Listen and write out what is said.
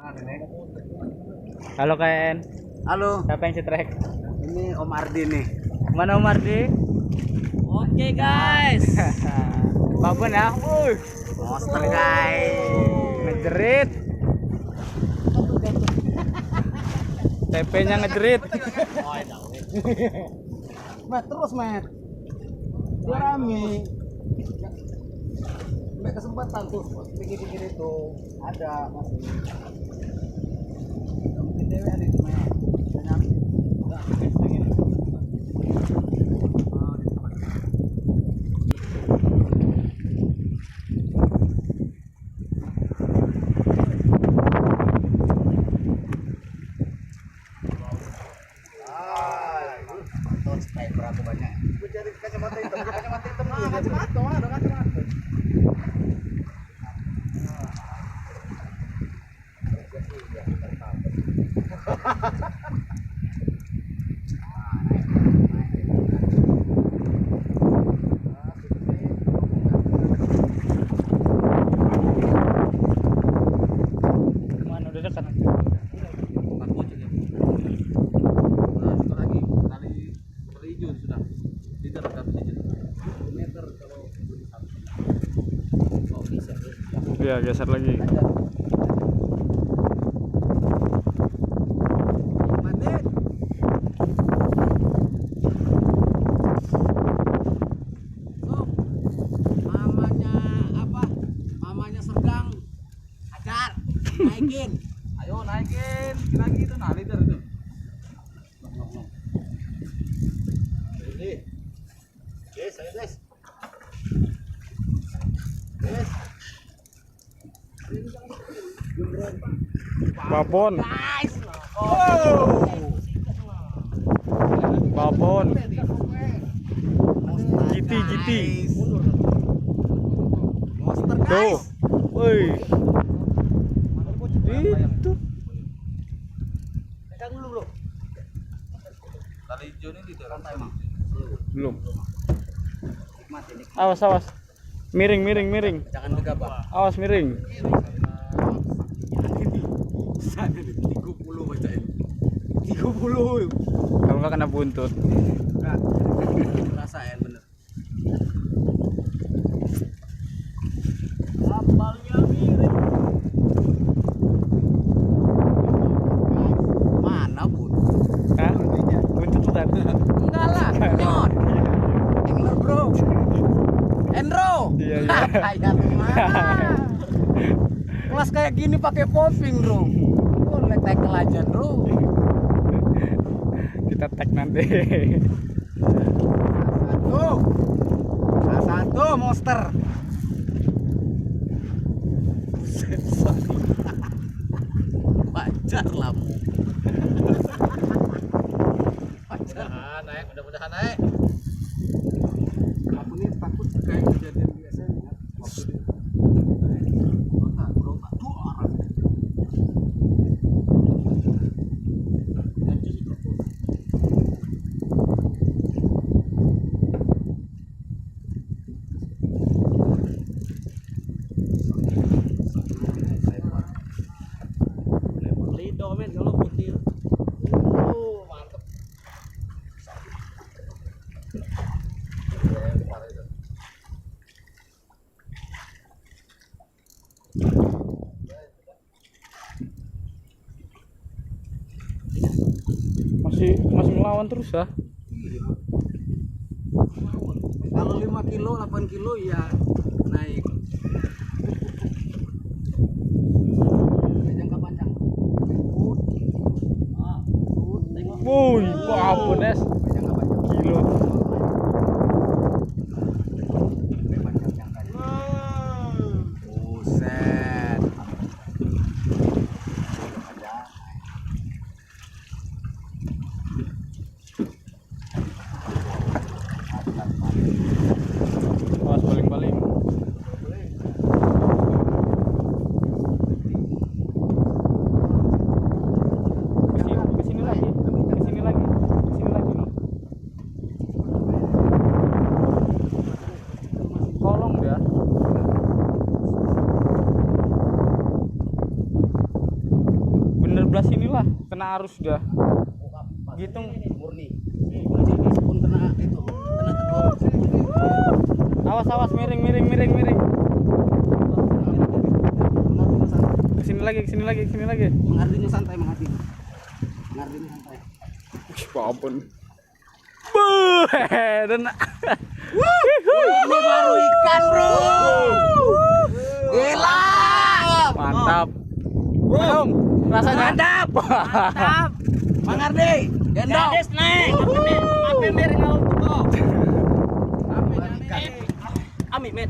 Halo Ken. Halo, Siapa yang cetrek? ini Om Ardi nih. Mana Om Ardi? Oke guys. Babon ya. Monster guys. Ngejerit. TP-nya ngejerit. Mat terus Mat. Dia rame. Sampai kesempatan tuh pikir-pikir itu ada masih. Mungkin dewe ada itu Mat. Banyak. Enggak pengen. Mana udah dekat? Iya, geser lagi. Mamanya apa? Mamanya Serdang. Ajar. Naikin. Ayo naikin. Lagi itu nah leader itu. Ini. Yes, ayo guys. Yes. Babon. Guys. Oh. Babon. GT. Monster Tuh. guys. Woi. Itu. Pegang dulu, Bro. Tali hijau ini di rantai emang. Belum. Nikmat ini. Awas. Miring. Jangan gegabah. Awas miring. Sana nih 30 bacain. 30. Kalau nggak kena buntut. Enggak. Rasain bener. Kapalnya miring. Mana, Bun? Hah? Buntut bukan? Enggak lah, nyot. Angler, Bro. Enro. Iya. Kayak mana? Kelas kayak gini pakai popping, Bro. Boleh tackle aja, Bro. Kita tag nanti. Satu monster. Wajar lah. Mudah-mudahan naik. Aku nih takut kayak kejadian biasa ya. Waktu di berontak dua orang. Lido men kalau putih. Mantep. Masih melawan terus ya. Kalau 5 kilo, 8 kilo ya naik. Jangka panjang. Woi, babon es. Jangka panjang. Kilo. Buset. Awas baling-baling. Kesini lagi. No. sebelah sini lah, kena arus dah. Gitu. Murni. Pun kena itu, kena tembok. Awas miring. Kesini lagi. Mengardinya santai. Mengardinya santai. Wih, apun. Buh, dan Ini baru ikan, bro. Gila. mantap. Belum, rasanya Mantap. Mantap. Mang Ardi, gendong. Gadis naik. Mampir miring kalau tuh. Apa ikan? Ami met.